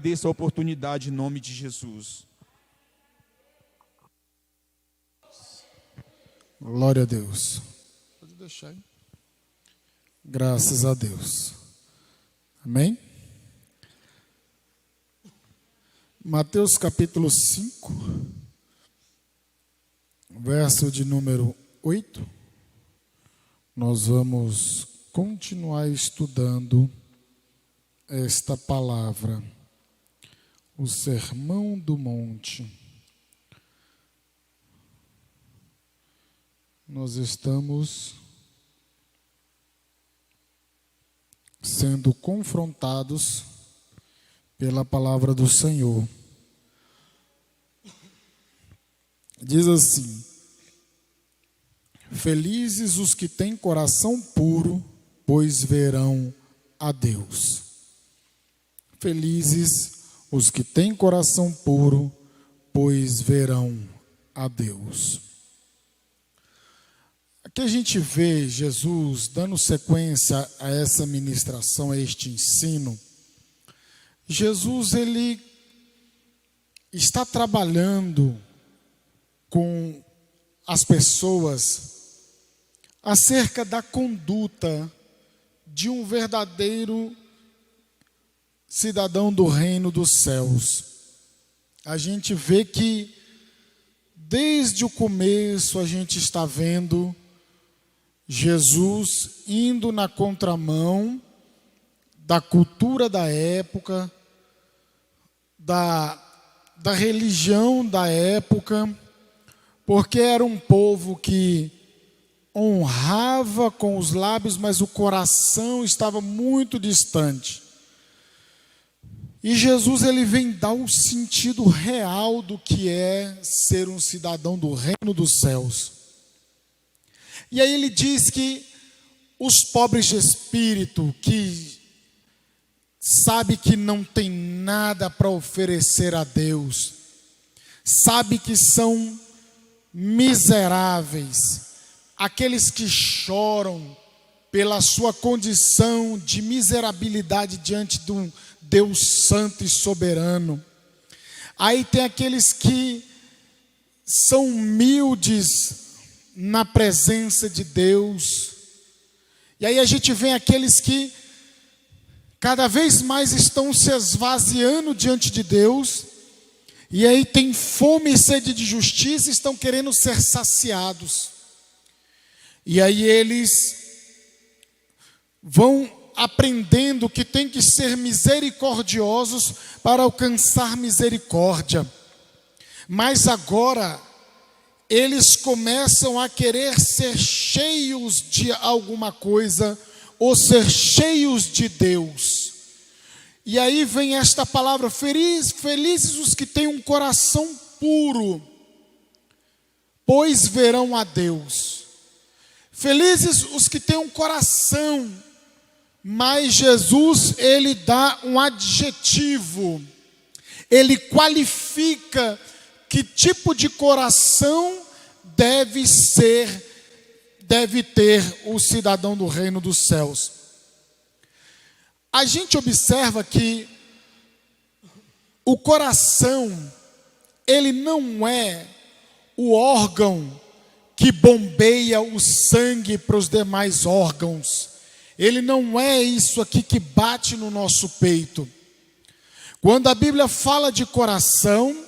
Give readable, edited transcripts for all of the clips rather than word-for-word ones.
Dessa oportunidade em nome de Jesus. Glória a Deus. Pode deixar aí. Graças a Deus. Amém? Mateus capítulo 5, verso de número 8. Nós vamos continuar estudando esta palavra, o Sermão do Monte. Nós estamos sendo confrontados pela palavra do Senhor. Diz assim: felizes os que têm coração puro, pois verão a Deus. Felizes os que têm coração puro, pois verão a Deus. Aqui a gente vê Jesus dando sequência a essa ministração, a este ensino. Jesus, ele está trabalhando com as pessoas acerca da conduta de um verdadeiro cidadão do reino dos céus. A gente vê que desde o começo a gente está vendo Jesus indo na contramão da cultura da época, da religião da época, porque era um povo que honrava com os lábios, mas o coração estava muito distante. E Jesus, ele vem dar um sentido real do que é ser um cidadão do reino dos céus. E aí ele diz que os pobres de espírito, que sabe que não tem nada para oferecer a Deus, sabe que são miseráveis, aqueles que choram pela sua condição de miserabilidade diante de um Deus santo e soberano. Aí tem aqueles que são humildes na presença de Deus. E aí a gente vê aqueles que cada vez mais estão se esvaziando diante de Deus. E aí tem fome e sede de justiça e estão querendo ser saciados. E aí eles vão aprendendo que tem que ser misericordiosos para alcançar misericórdia. Mas agora eles começam a querer ser cheios de alguma coisa, ou ser cheios de Deus. E aí vem esta palavra: felizes os que têm um coração puro, pois verão a Deus. Felizes os que têm um coração, mas Jesus, ele dá um adjetivo, ele qualifica que tipo de coração deve ter o cidadão do reino dos céus. A gente observa que o coração, ele não é o órgão que bombeia o sangue para os demais órgãos. Ele não é isso aqui que bate no nosso peito. Quando a Bíblia fala de coração,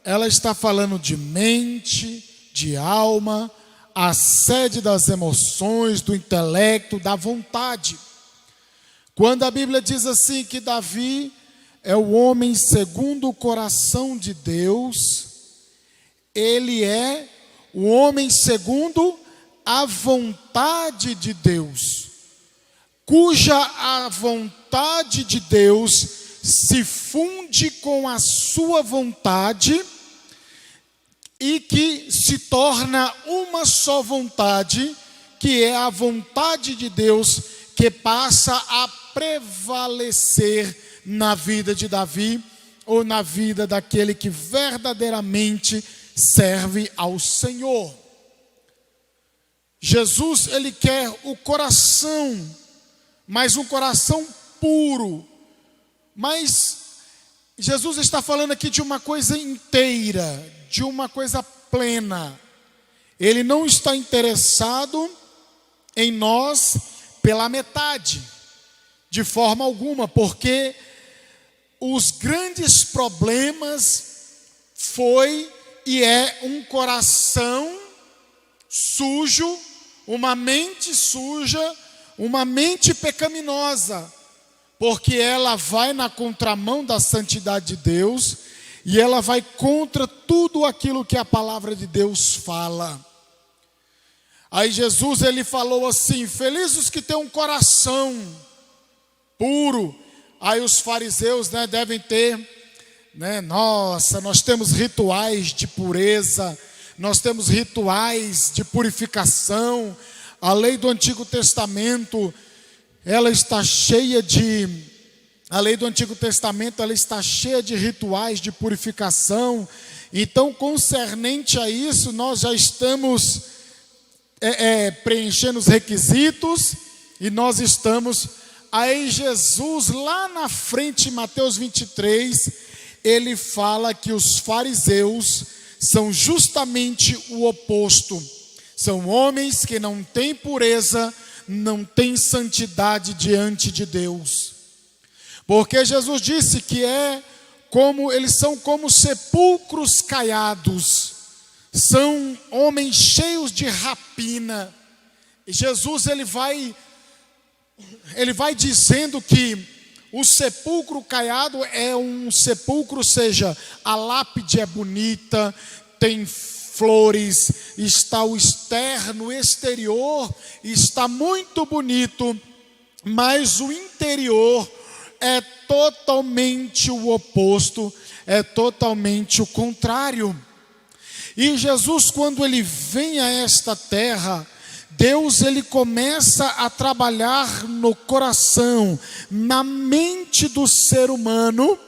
ela está falando de mente, de alma, a sede das emoções, do intelecto, da vontade. Quando a Bíblia diz assim que Davi é o homem segundo o coração de Deus, ele é o homem segundo a vontade de Deus, cuja a vontade de Deus se funde com a sua vontade e que se torna uma só vontade, que é a vontade de Deus, que passa a prevalecer na vida de Davi, ou na vida daquele que verdadeiramente serve ao Senhor. Jesus, ele quer o coração, mas um coração puro. Mas Jesus está falando aqui de uma coisa inteira, de uma coisa plena. Ele não está interessado em nós pela metade, de forma alguma, porque os grandes problemas foi e é um coração sujo, uma mente suja, uma mente pecaminosa, porque ela vai na contramão da santidade de Deus e ela vai contra tudo aquilo que a palavra de Deus fala. Aí Jesus, ele falou assim: felizes os que têm um coração puro. Aí os fariseus, devem ter, nossa, nós temos rituais de pureza, nós temos rituais de purificação. A lei do Antigo Testamento, ela está cheia de rituais de purificação. Então, concernente a isso, nós já estamos preenchendo os requisitos e nós estamos. Aí Jesus, lá na frente, em Mateus 23, ele fala que os fariseus são justamente o oposto. São homens que não têm pureza, não têm santidade diante de Deus. Porque Jesus disse que eles são como sepulcros caiados. São homens cheios de rapina. E Jesus, ele vai dizendo que o sepulcro caiado é um sepulcro, ou seja, a lápide é bonita, tem flores, está o externo, o exterior está muito bonito, mas o interior é totalmente o oposto, é totalmente o contrário. E Jesus, quando ele vem a esta terra, Deus, ele começa a trabalhar no coração, na mente do ser humano,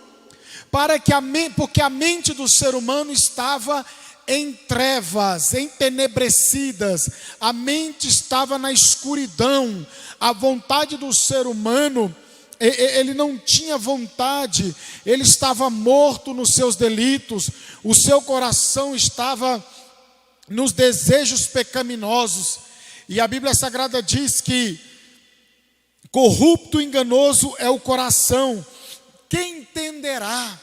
porque a mente do ser humano estava em trevas, entenebrecidas, a mente estava na escuridão. A vontade do ser humano, ele não tinha vontade, ele estava morto nos seus delitos, o seu coração estava nos desejos pecaminosos. E a Bíblia Sagrada diz que corrupto e enganoso é o coração, quem entenderá?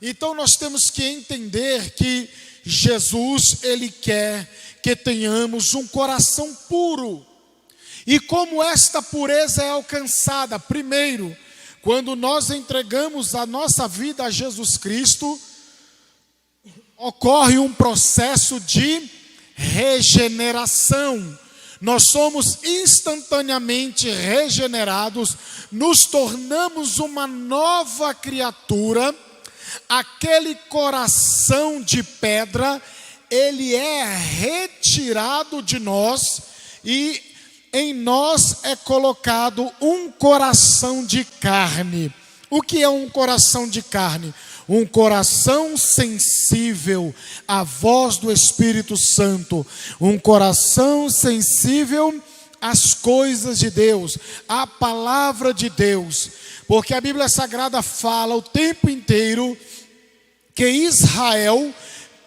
Então nós temos que entender que Jesus, ele quer que tenhamos um coração puro. E como esta pureza é alcançada? Primeiro, quando nós entregamos a nossa vida a Jesus Cristo, ocorre um processo de regeneração. Nós somos instantaneamente regenerados, nos tornamos uma nova criatura. Aquele coração de pedra, ele é retirado de nós e em nós é colocado um coração de carne. O que é um coração de carne? Um coração sensível à voz do Espírito Santo, um coração sensível às coisas de Deus, à palavra de Deus, porque a Bíblia Sagrada fala o tempo inteiro que Israel,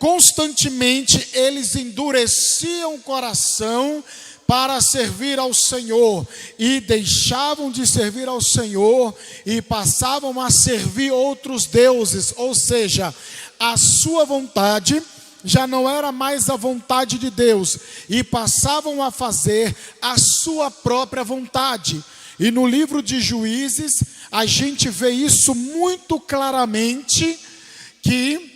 constantemente, eles endureciam o coração para servir ao Senhor, e deixavam de servir ao Senhor e passavam a servir outros deuses, ou seja, a sua vontade já não era mais a vontade de Deus, e passavam a fazer a sua própria vontade. E no livro de Juízes, a gente vê isso muito claramente, que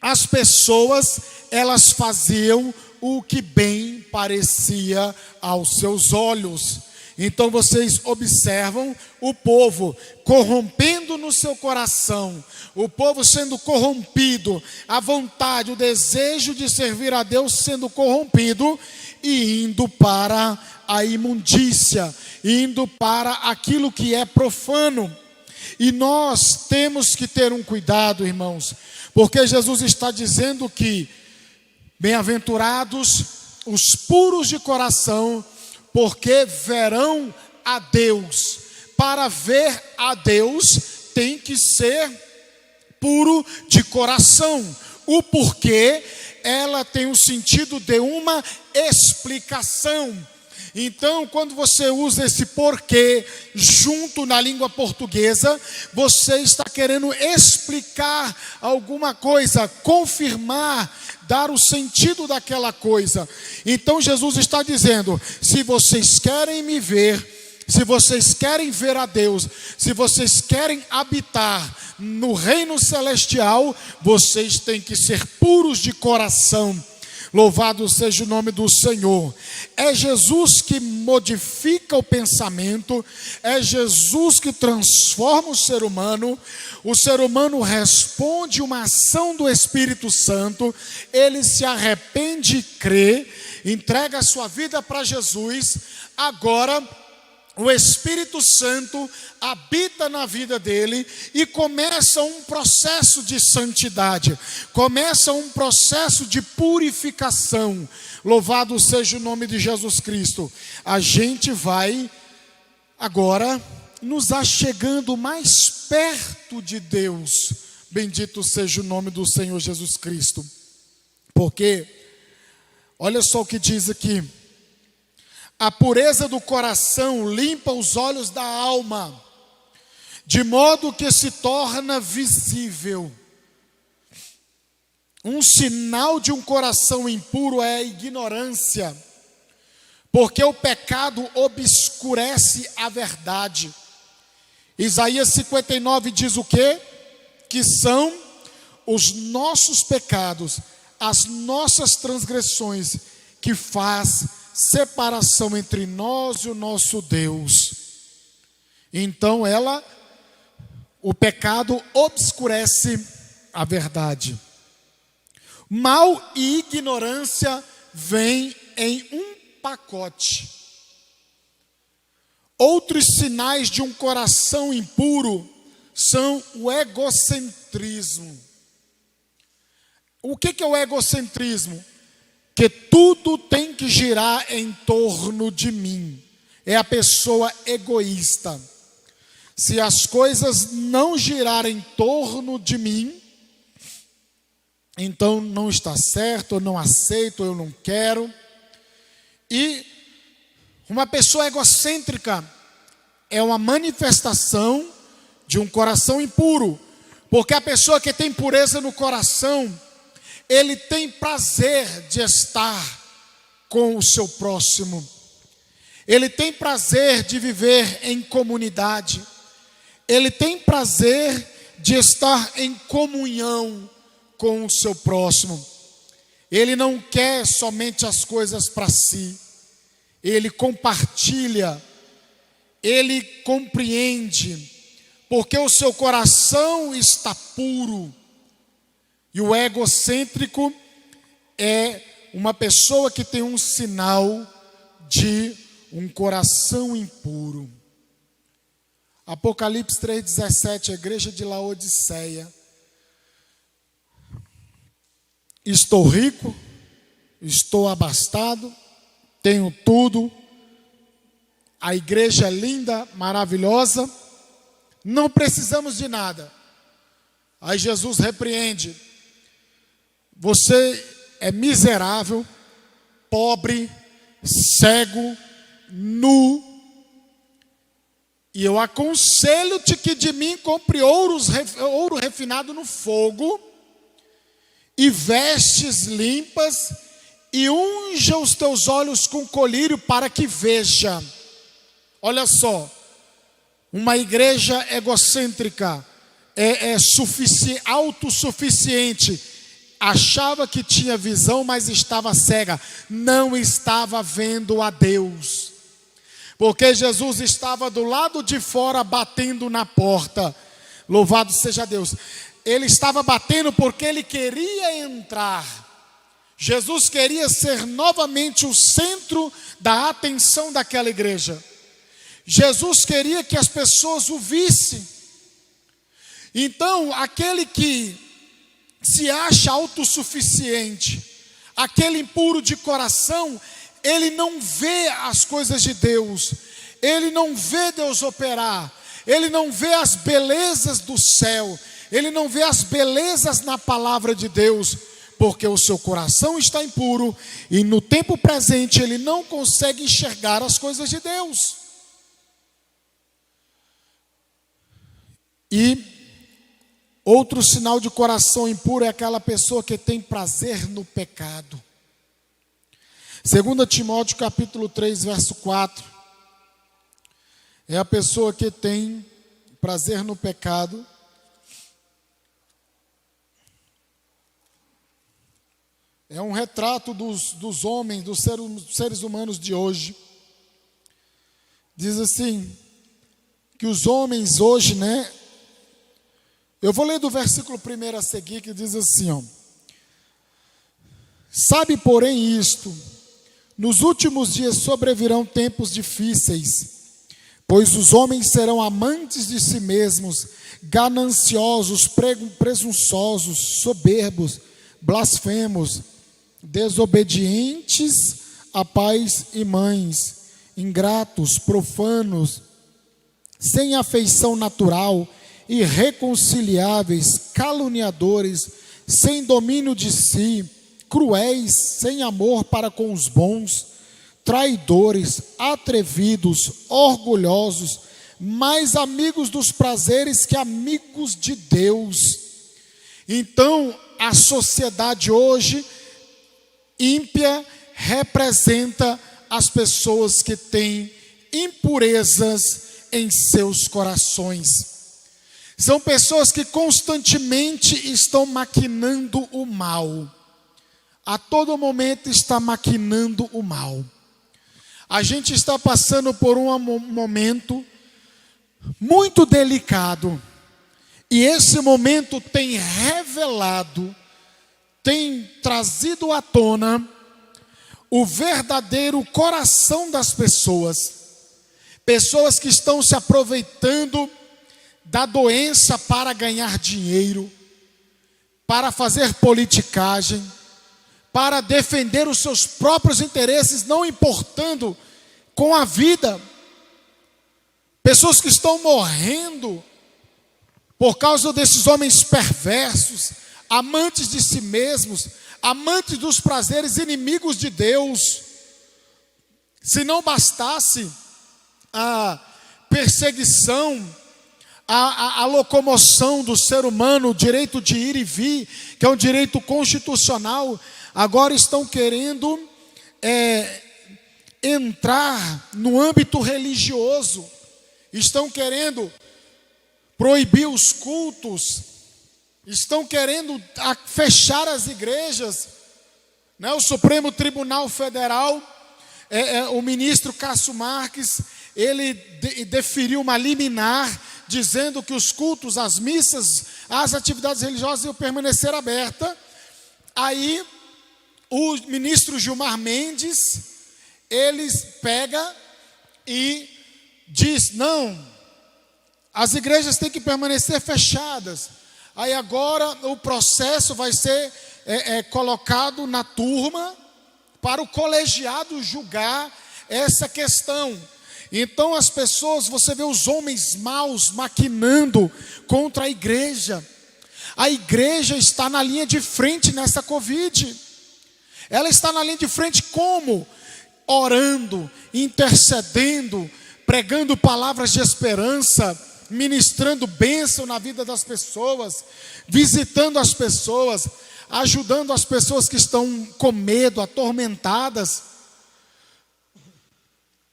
as pessoas, elas faziam o que bem parecia aos seus olhos. Então vocês observam o povo corrompendo no seu coração, o povo sendo corrompido, a vontade, o desejo de servir a Deus sendo corrompido e indo para a imundícia, indo para aquilo que é profano. E nós temos que ter um cuidado, irmãos, porque Jesus está dizendo que bem-aventurados os puros de coração, porque verão a Deus. Para ver a Deus tem que ser puro de coração. O porquê, ela tem o sentido de uma explicação. Então, quando você usa esse porquê junto na língua portuguesa, você está querendo explicar alguma coisa, confirmar, dar o sentido daquela coisa. Então, Jesus está dizendo: se vocês querem me ver, se vocês querem ver a Deus, se vocês querem habitar no reino celestial, vocês têm que ser puros de coração. Louvado seja o nome do Senhor. É Jesus que modifica o pensamento, é Jesus que transforma o ser humano responde uma ação do Espírito Santo, ele se arrepende e crê, entrega a sua vida para Jesus. Agora o Espírito Santo habita na vida dele e começa um processo de santidade, começa um processo de purificação. Louvado seja o nome de Jesus Cristo. A gente vai agora nos achegando mais perto de Deus. Bendito seja o nome do Senhor Jesus Cristo. Porque, olha só o que diz aqui: a pureza do coração limpa os olhos da alma, de modo que se torna visível. Um sinal de um coração impuro é a ignorância, porque o pecado obscurece a verdade. Isaías 59 diz o quê? Que são os nossos pecados, as nossas transgressões, que faz separação entre nós e o nosso Deus. Então o pecado obscurece a verdade. Mal e ignorância vêm em um pacote. Outros sinais de um coração impuro são o egocentrismo. O que é o egocentrismo? Que tudo tem que girar em torno de mim. É a pessoa egoísta. Se as coisas não girarem em torno de mim, então não está certo, eu não aceito, eu não quero. E uma pessoa egocêntrica é uma manifestação de um coração impuro. Porque a pessoa que tem pureza no coração, ele tem prazer de estar com o seu próximo. Ele tem prazer de viver em comunidade. Ele tem prazer de estar em comunhão com o seu próximo. Ele não quer somente as coisas para si. Ele compartilha. Ele compreende. Porque o seu coração está puro. E o egocêntrico é uma pessoa que tem um sinal de um coração impuro. Apocalipse 3,17, a igreja de Laodiceia. Estou rico, estou abastado, tenho tudo. A igreja é linda, maravilhosa, não precisamos de nada. Aí Jesus repreende: você é miserável, pobre, cego, nu, e eu aconselho-te que de mim compre ouro refinado no fogo, e vestes limpas, e unja os teus olhos com colírio para que veja. Olha só, uma igreja egocêntrica, autossuficiente, achava que tinha visão, mas estava cega, não estava vendo a Deus, porque Jesus estava do lado de fora batendo na porta. Louvado seja Deus. Ele estava batendo porque ele queria entrar. Jesus queria ser novamente o centro da atenção daquela igreja. Jesus queria que as pessoas o vissem. Então, aquele que se acha autossuficiente, aquele impuro de coração, ele não vê as coisas de Deus, ele não vê Deus operar, ele não vê as belezas do céu, ele não vê as belezas na palavra de Deus, porque o seu coração está impuro e no tempo presente ele não consegue enxergar as coisas de Deus. E outro sinal de coração impuro é aquela pessoa que tem prazer no pecado. 2 Timóteo capítulo 3, verso 4. É a pessoa que tem prazer no pecado. É um retrato dos homens, dos seres humanos de hoje. Diz assim, que os homens hoje, né? Eu vou ler do versículo 1 a seguir, que diz assim, ó. Sabe, porém, isto, nos últimos dias sobrevirão tempos difíceis, pois os homens serão amantes de si mesmos, gananciosos, presunçosos, soberbos, blasfemos, desobedientes a pais e mães, ingratos, profanos, sem afeição natural, irreconciliáveis, caluniadores, sem domínio de si, cruéis, sem amor para com os bons, traidores, atrevidos, orgulhosos, mais amigos dos prazeres que amigos de Deus. Então, a sociedade hoje ímpia representa as pessoas que têm impurezas em seus corações. São pessoas que constantemente estão maquinando o mal. A todo momento está maquinando o mal. A gente está passando por um momento muito delicado. E esse momento tem revelado, tem trazido à tona o verdadeiro coração das pessoas. Pessoas que estão se aproveitando da doença para ganhar dinheiro, para fazer politicagem, para defender os seus próprios interesses, não importando com a vida. Pessoas que estão morrendo por causa desses homens perversos, amantes de si mesmos, amantes dos prazeres, inimigos de Deus. Se não bastasse a perseguição, a locomoção do ser humano, o direito de ir e vir, que é um direito constitucional, agora estão querendo entrar no âmbito religioso, estão querendo proibir os cultos, estão querendo fechar as igrejas, né? O Supremo Tribunal Federal, o ministro Cássio Marques, ele deferiu uma liminar dizendo que os cultos, as missas, as atividades religiosas iam permanecer abertas. Aí o ministro Gilmar Mendes, ele pega e diz, não, as igrejas têm que permanecer fechadas. Aí agora o processo vai ser colocado na turma para o colegiado julgar essa questão. Então as pessoas, você vê os homens maus maquinando contra a igreja. A igreja está na linha de frente nessa Covid. Ela está na linha de frente como? Orando, intercedendo, pregando palavras de esperança, ministrando bênção na vida das pessoas, visitando as pessoas, ajudando as pessoas que estão com medo, atormentadas.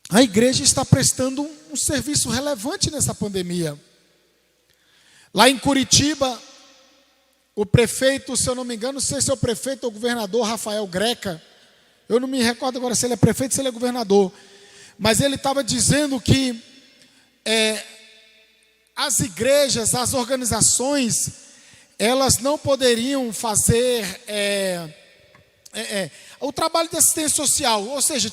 A igreja está prestando um serviço relevante nessa pandemia. Lá em Curitiba, o prefeito, se eu não me engano, não sei se é o prefeito ou o governador Rafael Greca, eu não me recordo agora se ele é prefeito ou se ele é governador, mas ele estava dizendo que as igrejas, as organizações, elas não poderiam fazer o trabalho de assistência social, ou seja,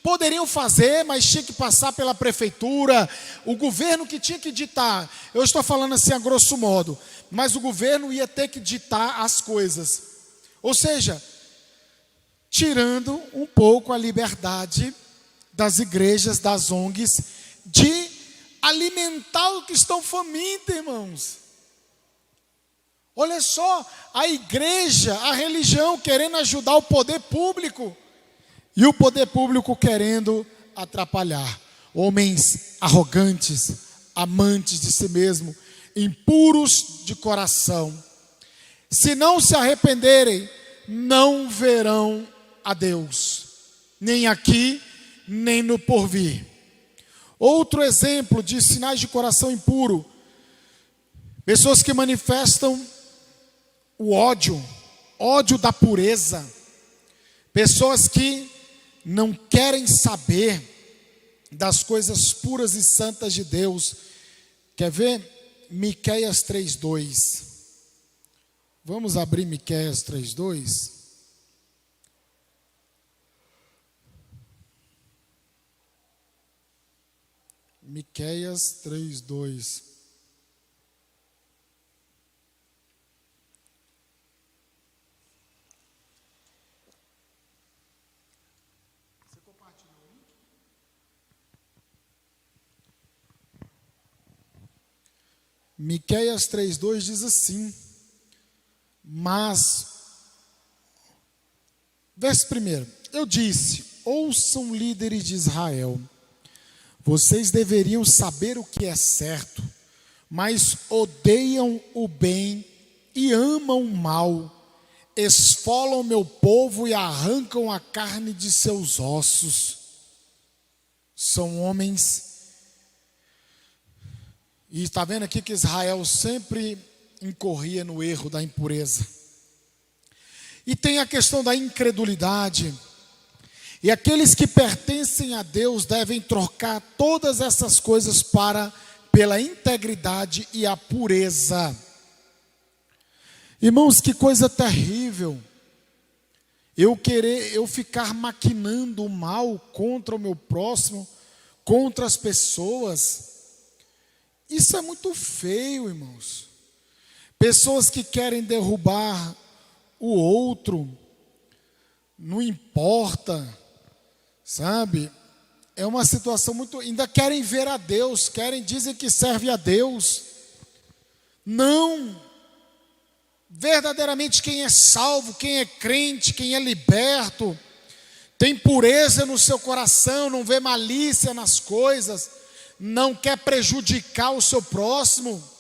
poderiam fazer, mas tinha que passar pela prefeitura, o governo que tinha que ditar. Eu estou falando assim a grosso modo, mas o governo ia ter que ditar as coisas. Ou seja, tirando um pouco a liberdade das igrejas, das ONGs, de alimentar os que estão famintos, irmãos. Olha só, a igreja, a religião querendo ajudar o poder público e o poder público querendo atrapalhar. Homens arrogantes, amantes de si mesmo, impuros de coração. Se não se arrependerem, não verão a Deus, nem aqui, nem no porvir. Outro exemplo de sinais de coração impuro: pessoas que manifestam o ódio da pureza, pessoas que não querem saber das coisas puras e santas de Deus. Quer ver? Miqueias 3:2. Vamos abrir Miqueias 3:2. Miqueias 3:2. Você compartilhou o link? Miqueias 3:2 diz assim: mas, verso 1, eu disse: ouçam, líderes de Israel, vocês deveriam saber o que é certo, mas odeiam o bem e amam o mal, esfolam meu povo e arrancam a carne de seus ossos. São homens, e está vendo aqui que Israel sempre incorria no erro da impureza. E tem a questão da incredulidade. E aqueles que pertencem a Deus devem trocar todas essas coisas pela integridade e a pureza. Irmãos, que coisa terrível. Eu ficar maquinando o mal contra o meu próximo, contra as pessoas. Isso é muito feio, irmãos. Pessoas que querem derrubar o outro, não importa, sabe? É uma situação muito... Ainda querem ver a Deus, dizem que servem a Deus. Não! Verdadeiramente quem é salvo, quem é crente, quem é liberto, tem pureza no seu coração, não vê malícia nas coisas, não quer prejudicar o seu próximo.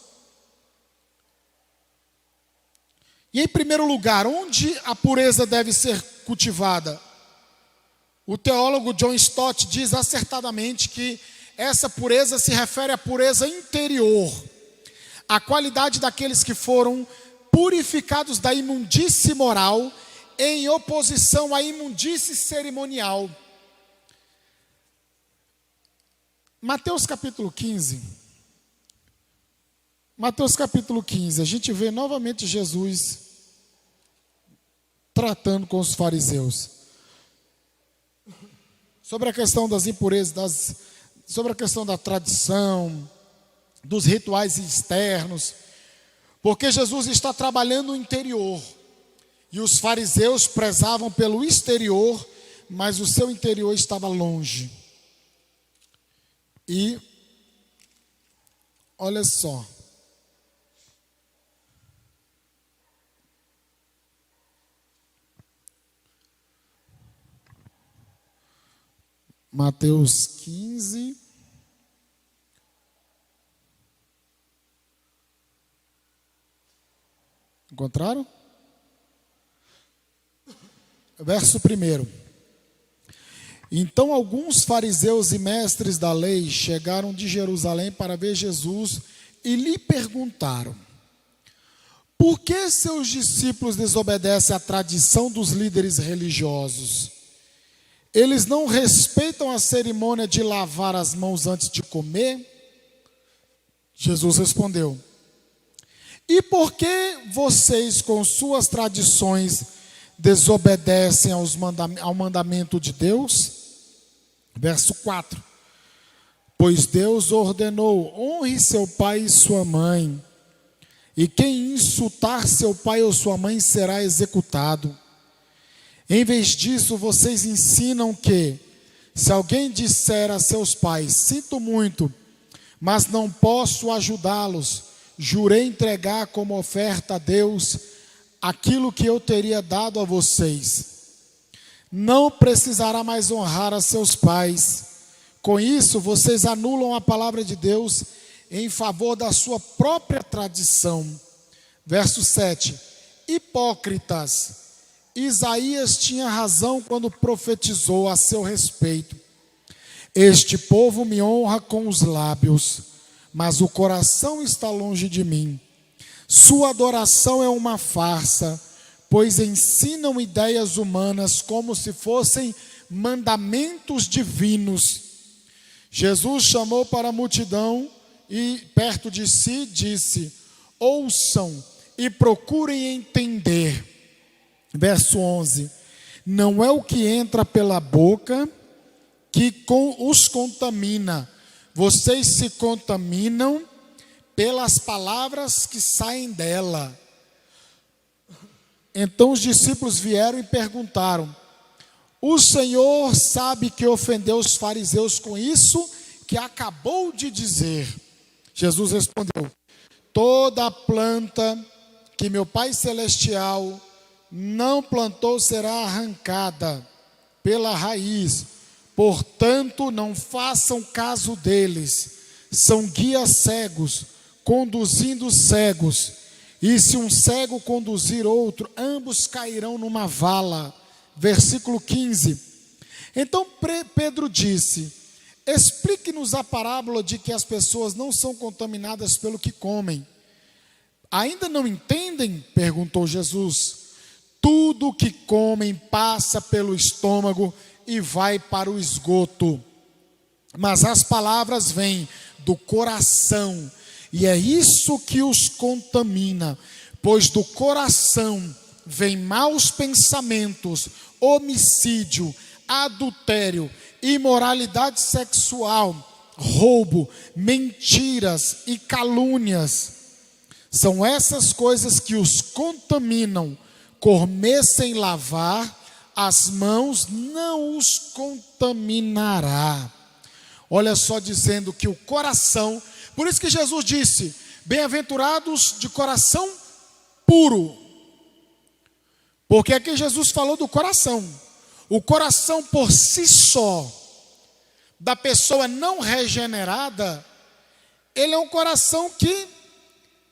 E em primeiro lugar, onde a pureza deve ser cultivada? O teólogo John Stott diz acertadamente que essa pureza se refere à pureza interior, à qualidade daqueles que foram purificados da imundície moral em oposição à imundície cerimonial. Mateus capítulo 15. Mateus capítulo 15, a gente vê novamente Jesus tratando com os fariseus sobre a questão das impurezas, sobre a questão da tradição, dos rituais externos, porque Jesus está trabalhando no interior, e os fariseus prezavam pelo exterior, mas o seu interior estava longe. E olha só, Mateus 15, encontraram? Verso 1. Então alguns fariseus e mestres da lei chegaram de Jerusalém para ver Jesus e lhe perguntaram: por que seus discípulos desobedecem à tradição dos líderes religiosos? Eles não respeitam a cerimônia de lavar as mãos antes de comer? Jesus respondeu: e por que vocês, com suas tradições, desobedecem ao mandamento de Deus? Verso 4. Pois Deus ordenou: honre seu pai e sua mãe, e quem insultar seu pai ou sua mãe será executado. Em vez disso, vocês ensinam que, se alguém disser a seus pais: sinto muito, mas não posso ajudá-los, jurei entregar como oferta a Deus aquilo que eu teria dado a vocês. Não precisará mais honrar a seus pais. Com isso, vocês anulam a palavra de Deus em favor da sua própria tradição. Verso 7. Hipócritas, Isaías tinha razão quando profetizou a seu respeito. Este povo me honra com os lábios, mas o coração está longe de mim. Sua adoração é uma farsa, pois ensinam ideias humanas como se fossem mandamentos divinos. Jesus chamou para a multidão e, perto de si, disse: ouçam e procurem entender. Verso 11: não é o que entra pela boca que os contamina, vocês se contaminam pelas palavras que saem dela. Então os discípulos vieram e perguntaram: o Senhor sabe que ofendeu os fariseus com isso que acabou de dizer? Jesus respondeu: toda planta que meu Pai Celestial não plantou será arrancada pela raiz. Portanto, não façam caso deles. São guias cegos, conduzindo cegos. E se um cego conduzir outro, ambos cairão numa vala. Versículo 15. Então Pedro disse: explique-nos a parábola de que as pessoas não são contaminadas pelo que comem. Ainda não entendem? Perguntou Jesus. Tudo o que comem passa pelo estômago e vai para o esgoto. Mas as palavras vêm do coração, e é isso que os contamina, pois do coração vêm maus pensamentos, homicídio, adultério, imoralidade sexual, roubo, mentiras e calúnias. São essas coisas que os contaminam. Comer sem lavar as mãos não os contaminará. Olha só, dizendo que o coração, por isso que Jesus disse: bem-aventurados de coração puro. Porque aqui Jesus falou do coração. O coração por si só, da pessoa não regenerada, ele é um coração que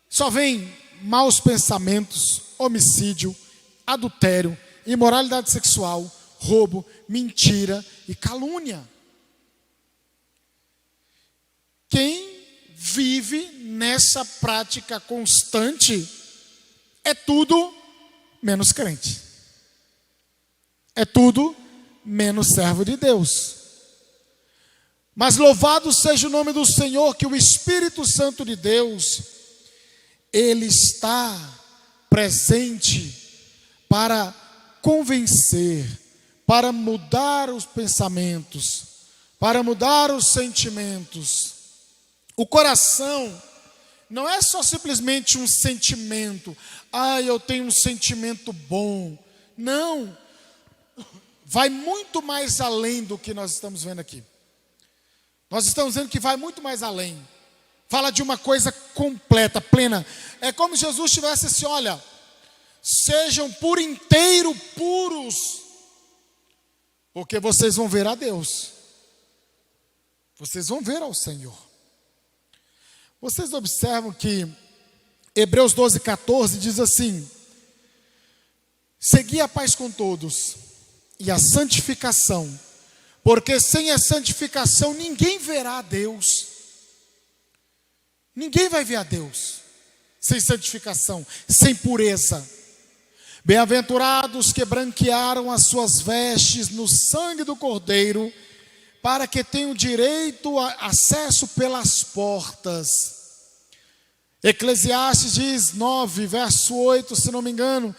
só vem maus pensamentos, homicídio, adultério, imoralidade sexual, roubo, mentira e calúnia. Quem vive nessa prática constante é tudo menos crente. É tudo menos servo de Deus. Mas louvado seja o nome do Senhor, que o Espírito Santo de Deus, ele está presente para convencer, para mudar os pensamentos, para mudar os sentimentos. O coração não é só simplesmente um sentimento. Eu tenho um sentimento bom. Não. Vai muito mais além do que nós estamos vendo aqui. Nós estamos vendo que vai muito mais além. Fala de uma coisa completa, plena. É como se Jesus tivesse assim: olha, sejam por inteiro puros, porque vocês vão ver a Deus. Vocês vão ver ao Senhor. Vocês observam que Hebreus 12:14 diz assim: segui a paz com todos e a santificação, porque sem a santificação ninguém verá a Deus. Ninguém vai ver a Deus sem santificação, sem pureza. Bem-aventurados que branquearam as suas vestes no sangue do Cordeiro, para que tenham direito a acesso pelas portas. Eclesiastes diz 9, verso 8, se não me engano: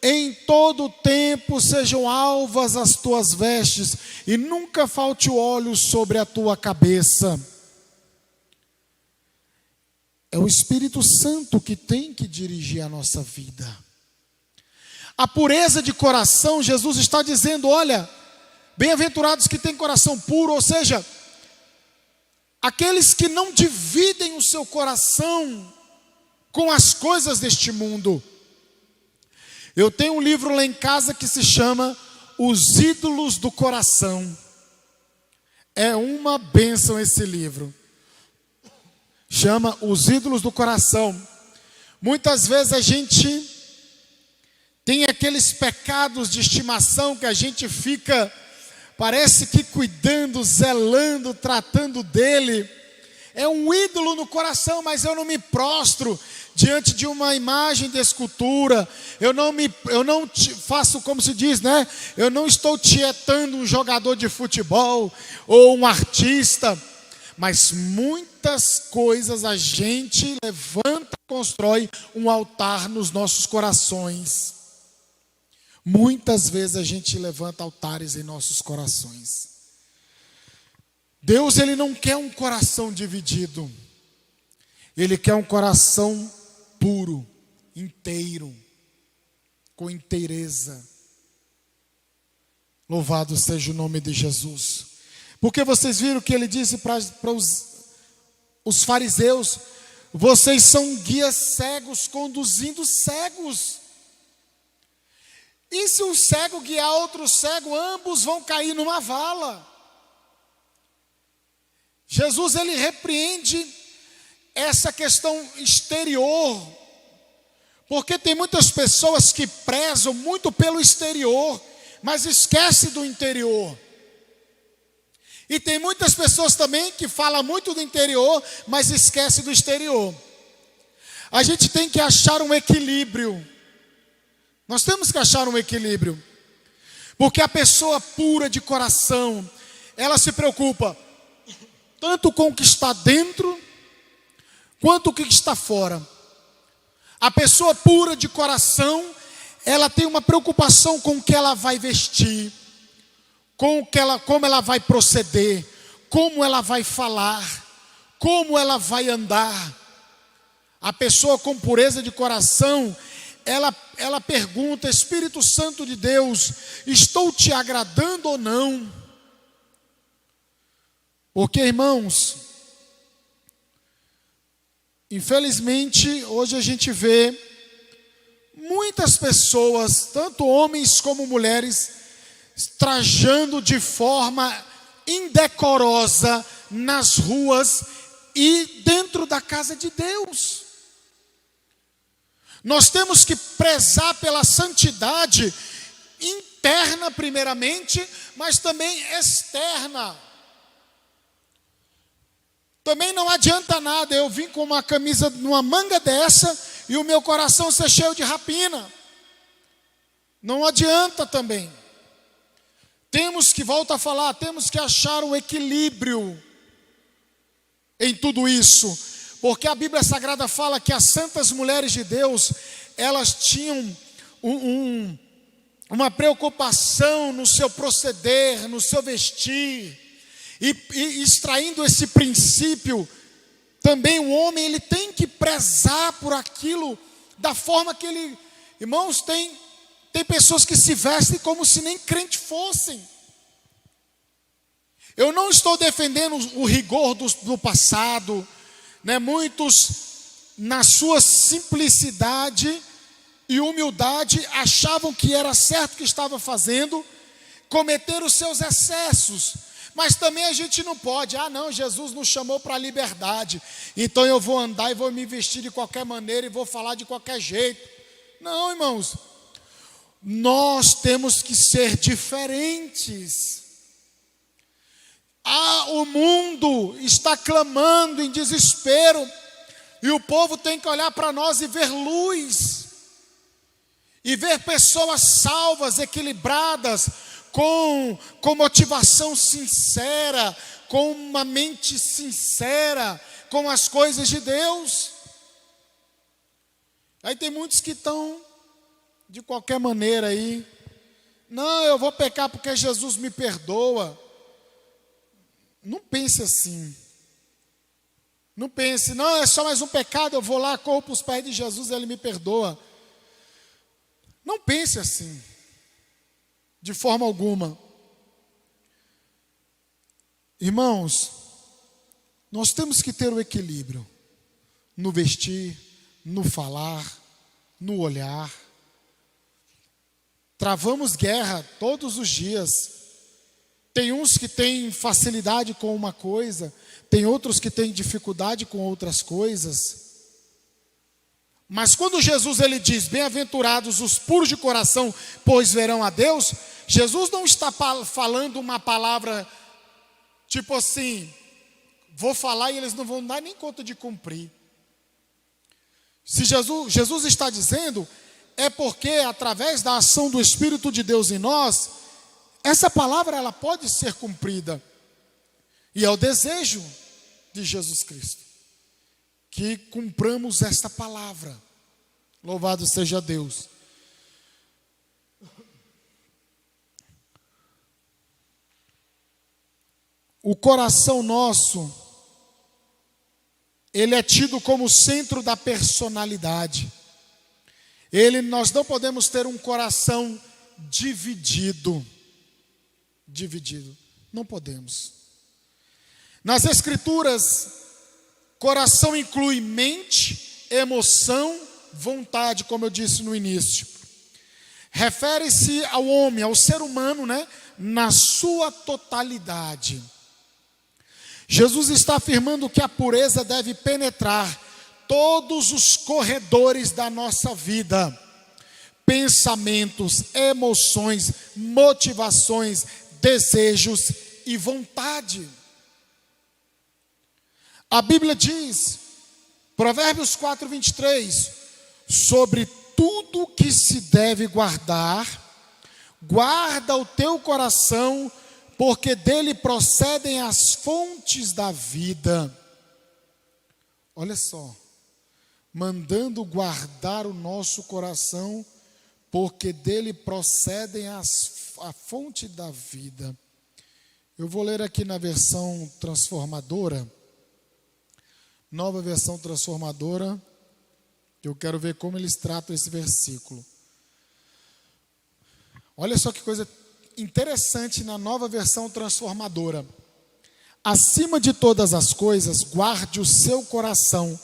em todo tempo sejam alvas as tuas vestes, e nunca falte o óleo sobre a tua cabeça. É o Espírito Santo que tem que dirigir a nossa vida. A pureza de coração, Jesus está dizendo: olha, bem-aventurados que têm coração puro, ou seja, aqueles que não dividem o seu coração com as coisas deste mundo. Eu tenho um livro lá em casa que se chama Os Ídolos do Coração. É uma bênção esse livro. Chama Os Ídolos do Coração. Muitas vezes a gente tem aqueles pecados de estimação que a gente fica, parece que cuidando, zelando, tratando dele. É um ídolo no coração, mas eu não me prostro diante de uma imagem de escultura. Eu não faço como se diz, né? Eu não estou tietando um jogador de futebol ou um artista. Mas muitas coisas a gente levanta, constrói um altar nos nossos corações. Muitas vezes a gente levanta altares em nossos corações. Deus, Ele não quer um coração dividido. Ele quer um coração puro, inteiro, com inteireza. Louvado seja o nome de Jesus. Porque vocês viram que Ele disse para os fariseus: vocês são guias cegos conduzindo cegos. E se um cego guiar outro cego, ambos vão cair numa vala. Jesus, ele repreende essa questão exterior, porque tem muitas pessoas que prezam muito pelo exterior, mas esquecem do interior. E tem muitas pessoas também que falam muito do interior, mas esquecem do exterior. A gente tem que achar um equilíbrio. Nós temos que achar um equilíbrio. Porque a pessoa pura de coração, ela se preocupa tanto com o que está dentro, quanto o que está fora. A pessoa pura de coração, ela tem uma preocupação com o que ela vai vestir, como ela vai proceder, como ela vai falar, como ela vai andar. A pessoa com pureza de coração, ela pergunta: Espírito Santo de Deus, estou te agradando ou não? Porque, irmãos, infelizmente, hoje a gente vê muitas pessoas, tanto homens como mulheres, trajando de forma indecorosa nas ruas e dentro da casa de Deus. Nós temos que prezar pela santidade interna primeiramente, mas também externa. Também não adianta nada eu vir com uma camisa numa manga dessa e o meu coração ser cheio de rapina. Não adianta também. Temos que, volto a falar, temos que achar um equilíbrio em tudo isso. Porque a Bíblia Sagrada fala que as santas mulheres de Deus, elas tinham uma preocupação no seu proceder, no seu vestir. E extraindo esse princípio, também o homem, ele tem que prezar por aquilo, da forma que ele... Irmãos, tem pessoas que se vestem como se nem crente fossem. Eu não estou defendendo o rigor do passado, né? Muitos, na sua simplicidade e humildade, achavam que era certo o que estava fazendo, cometeram os seus excessos. Mas também a gente não pode: ah não, Jesus nos chamou para a liberdade, então eu vou andar e vou me vestir de qualquer maneira e vou falar de qualquer jeito. Não, irmãos, nós temos que ser diferentes. O mundo está clamando em desespero, e o povo tem que olhar para nós e ver luz, e ver pessoas salvas, equilibradas, com motivação sincera, com uma mente sincera, com as coisas de Deus. Aí tem muitos que estão de qualquer maneira aí: não, eu vou pecar porque Jesus me perdoa. Não pense assim. Não pense: não, é só mais um pecado, eu vou lá, corro para os pés de Jesus e Ele me perdoa. Não pense assim, de forma alguma. Irmãos, nós temos que ter o equilíbrio no vestir, no falar, no olhar. Travamos guerra todos os dias. Tem uns que têm facilidade com uma coisa, tem outros que têm dificuldade com outras coisas. Mas quando Jesus ele diz, bem-aventurados os puros de coração, pois verão a Deus, Jesus não está falando uma palavra tipo assim, vou falar e eles não vão dar nem conta de cumprir. Se Jesus está dizendo, é porque através da ação do Espírito de Deus em nós, essa palavra ela pode ser cumprida. E é o desejo de Jesus Cristo, que cumpramos esta palavra. Louvado seja Deus. O coração nosso, ele é tido como o centro da personalidade. Nós não podemos ter um coração dividido. Não podemos. Nas Escrituras, coração inclui mente, emoção, vontade, como eu disse no início. Refere-se ao homem, ao ser humano, na sua totalidade. Jesus está afirmando que a pureza deve penetrar todos os corredores da nossa vida. Pensamentos, emoções, motivações, desejos e vontade. A Bíblia diz, Provérbios 4:23, sobre tudo que se deve guardar, guarda o teu coração, porque dele procedem as fontes da vida. Olha só, mandando guardar o nosso coração, porque dele procedem a fonte da vida. Eu vou ler aqui na versão transformadora, nova versão transformadora. Eu quero ver como eles tratam esse versículo. Olha só que coisa interessante na nova versão transformadora. Acima de todas as coisas, guarde o seu coração,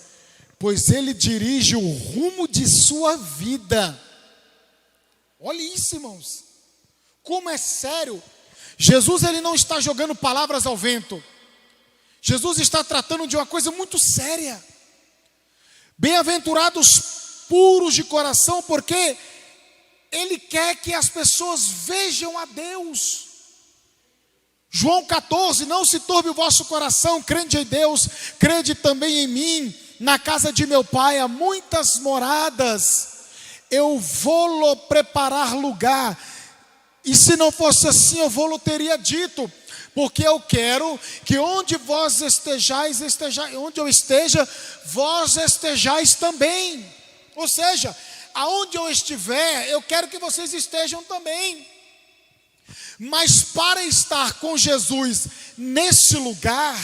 pois ele dirige o rumo de sua vida. Olha isso, irmãos. Como é sério. Jesus ele não está jogando palavras ao vento. Jesus está tratando de uma coisa muito séria. Bem-aventurados puros de coração, porque Ele quer que as pessoas vejam a Deus. João 14, não se turbe o vosso coração, crede em Deus, crede também em mim. Na casa de meu pai há muitas moradas, eu vou-lhe preparar lugar. E se não fosse assim, eu vou-lhe teria dito, porque eu quero que onde vós estejais, onde eu esteja, vós estejais também. Ou seja, aonde eu estiver, eu quero que vocês estejam também. Mas para estar com Jesus nesse lugar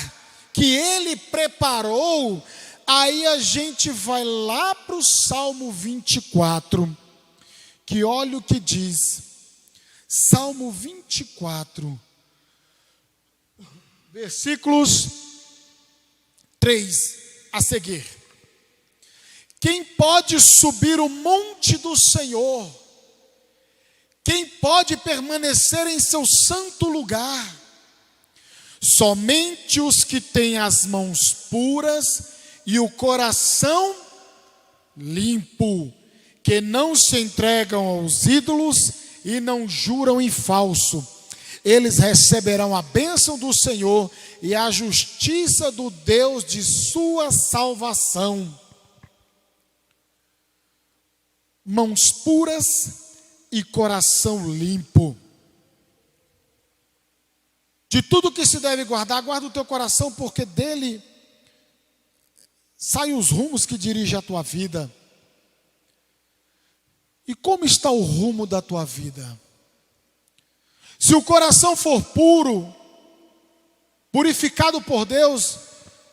que Ele preparou, aí a gente vai lá para o Salmo 24, que olha o que diz. Salmo 24, versículos 3 a seguir. Quem pode subir o monte do Senhor? Quem pode permanecer em seu santo lugar? Somente os que têm as mãos puras e o coração limpo, que não se entregam aos ídolos e não juram em falso. Eles receberão a bênção do Senhor e a justiça do Deus de sua salvação. Mãos puras e coração limpo. De tudo que se deve guardar, guarda o teu coração, porque dele saem os rumos que dirigem a tua vida. E como está o rumo da tua vida? Se o coração for puro, purificado por Deus,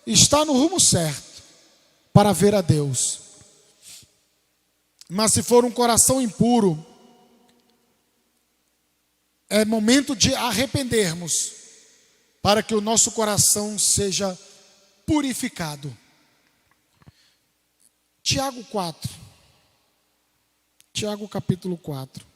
está no rumo certo para ver a Deus. Mas se for um coração impuro, é momento de arrependermos, para que o nosso coração seja purificado. Tiago 4. Tiago capítulo 4.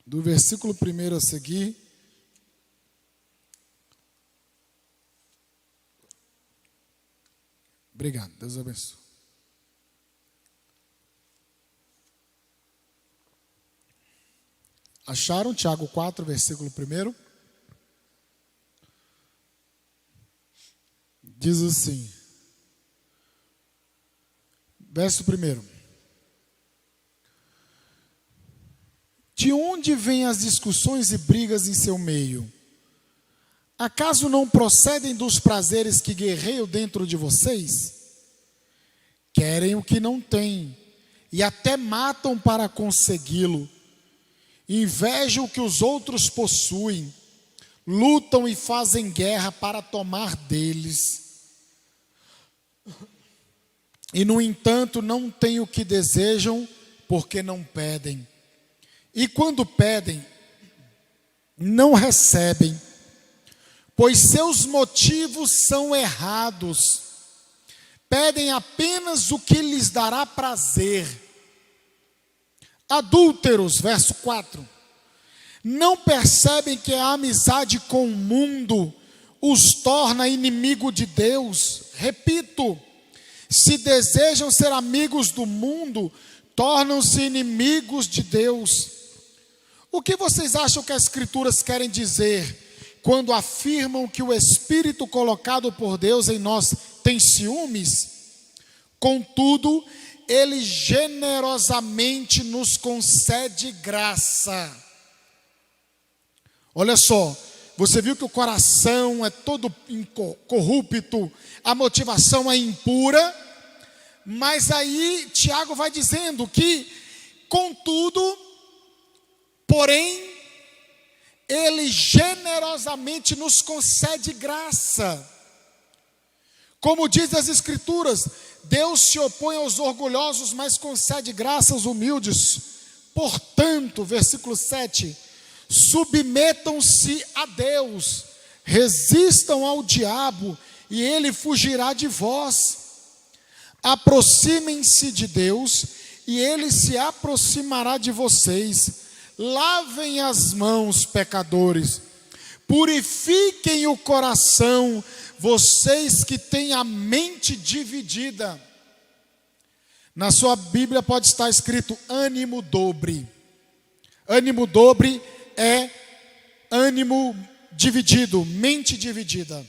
Do versículo 1 a seguir. Obrigado, Deus abençoe. Acharam Tiago 4, versículo 1? Diz assim, verso 1. De onde vêm as discussões e brigas em seu meio? Acaso não procedem dos prazeres que guerreiam dentro de vocês? Querem o que não têm e até matam para consegui-lo. Invejam o que os outros possuem, lutam e fazem guerra para tomar deles. E, no entanto, não têm o que desejam, porque não pedem. E quando pedem, não recebem, pois seus motivos são errados. Pedem apenas o que lhes dará prazer. Adúlteros, verso 4. Não percebem que a amizade com o mundo os torna inimigo de Deus? Repito, se desejam ser amigos do mundo, tornam-se inimigos de Deus. O que vocês acham que as Escrituras querem dizer quando afirmam que o Espírito colocado por Deus em nós tem ciúmes? Contudo, Ele generosamente nos concede graça. Olha só, você viu que o coração é todo corrupto, a motivação é impura, mas aí Tiago vai dizendo que, contudo, porém, Ele generosamente nos concede graça. Como diz as Escrituras, Deus se opõe aos orgulhosos, mas concede graça aos humildes. Portanto, versículo 7, submetam-se a Deus, resistam ao diabo, e ele fugirá de vós. Aproximem-se de Deus, e ele se aproximará de vocês. Lavem as mãos, pecadores, purifiquem o coração, vocês que têm a mente dividida. Na sua Bíblia pode estar escrito ânimo dobre. Ânimo dobre é ânimo dividido, mente dividida.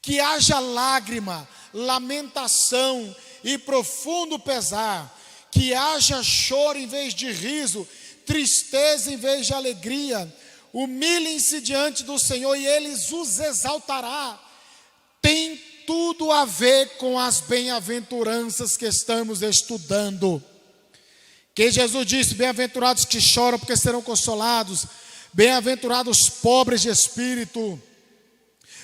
Que haja lágrima, lamentação e profundo pesar. Que haja choro em vez de riso, tristeza em vez de alegria. Humilhem-se diante do Senhor e Ele os exaltará. Tem tudo a ver com as bem-aventuranças que estamos estudando. Que Jesus disse, bem-aventurados que choram porque serão consolados. Bem-aventurados os pobres de espírito.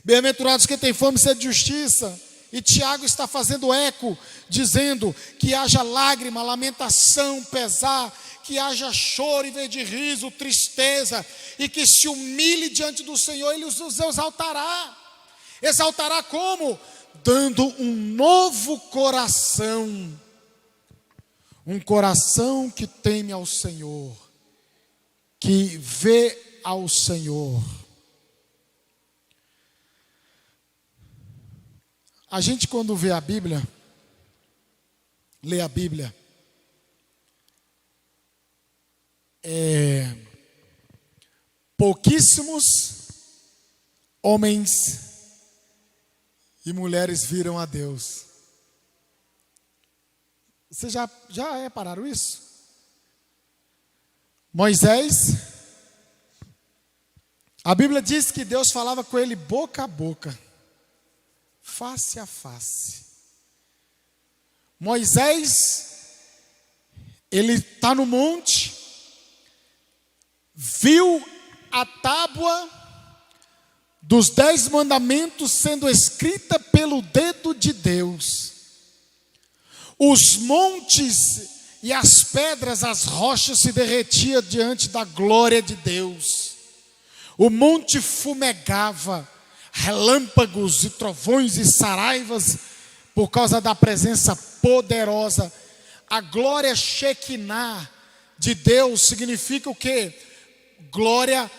Bem-aventurados que têm fome e sede de justiça. E Tiago está fazendo eco, dizendo que haja lágrima, lamentação, pesar, que haja choro em vez de riso, tristeza, e que se humilhe diante do Senhor, Ele os exaltará. Exaltará como? Dando um novo coração. Um coração que teme ao Senhor, que vê ao Senhor. A gente, quando vê a Bíblia, lê a Bíblia, pouquíssimos homens e mulheres viram a Deus. Vocês já repararam isso? Moisés, a Bíblia diz que Deus falava com ele boca a boca, face a face. Moisés, ele está no monte, viu a tábua dos 10 mandamentos sendo escrita pelo dedo de Deus. Os montes e as pedras, as rochas se derretiam diante da glória de Deus. O monte fumegava, relâmpagos e trovões e saraivas, por causa da presença poderosa. A glória Shekinah de Deus significa o quê? Glória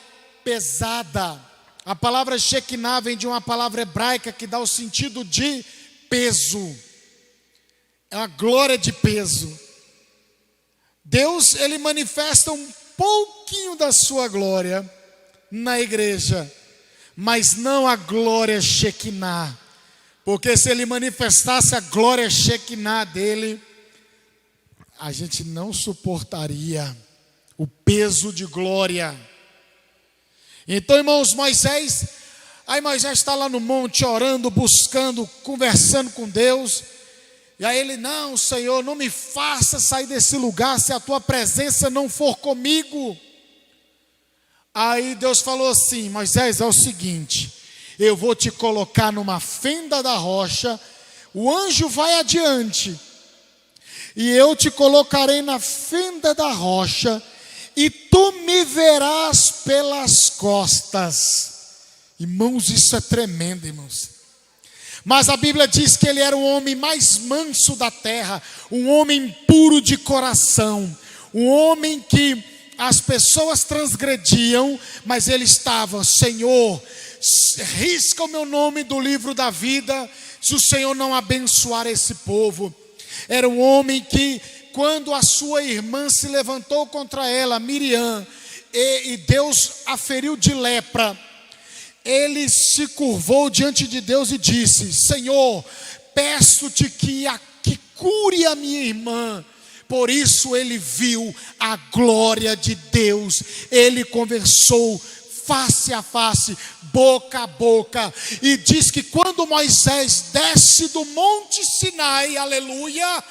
pesada. A palavra Shekinah vem de uma palavra hebraica que dá o sentido de peso. É uma glória de peso. Deus, ele manifesta um pouquinho da sua glória na igreja, mas não a glória Shekinah. Porque se ele manifestasse a glória Shekinah dele, a gente não suportaria o peso de glória. Então, irmãos, Moisés está lá no monte orando, buscando, conversando com Deus. E aí ele, não, Senhor, não me faça sair desse lugar se a tua presença não for comigo. Aí Deus falou assim: Moisés, é o seguinte, eu vou te colocar numa fenda da rocha, o anjo vai adiante, e eu te colocarei na fenda da rocha, e tu me verás pelas costas. Irmãos, isso é tremendo, irmãos. Mas a Bíblia diz que ele era o homem mais manso da terra, um homem puro de coração, um homem que as pessoas transgrediam, mas ele estava: Senhor, risca o meu nome do livro da vida, se o Senhor não abençoar esse povo. Era um homem que, quando a sua irmã se levantou contra ela, Miriam, e Deus a feriu de lepra, ele se curvou diante de Deus e disse: Senhor, peço-te que cure a minha irmã. Por isso ele viu a glória de Deus, ele conversou face a face, boca a boca, e diz que quando Moisés desce do monte Sinai, aleluia,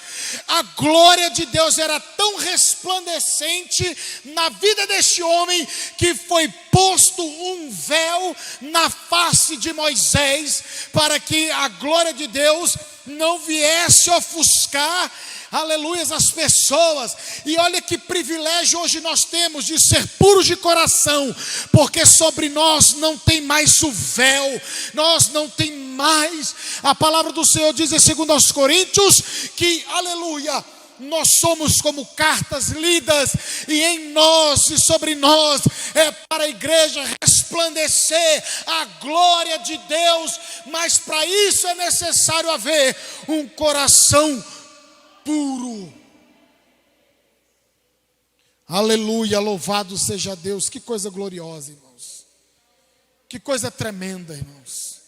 a glória de Deus era tão resplandecente na vida deste homem, que foi posto um véu na face de Moisés, para que a glória de Deus não viesse ofuscar, aleluia, as pessoas. E olha que privilégio hoje nós temos de ser puros de coração, porque sobre nós não tem mais o véu, nós não tem mais. A palavra do Senhor diz em 2 Coríntios que, aleluia, nós somos como cartas lidas, e em nós e sobre nós é para a igreja resplandecer a glória de Deus. Mas para isso é necessário haver um coração puro. Aleluia, louvado seja Deus. Que coisa gloriosa, irmãos. Que coisa tremenda, irmãos.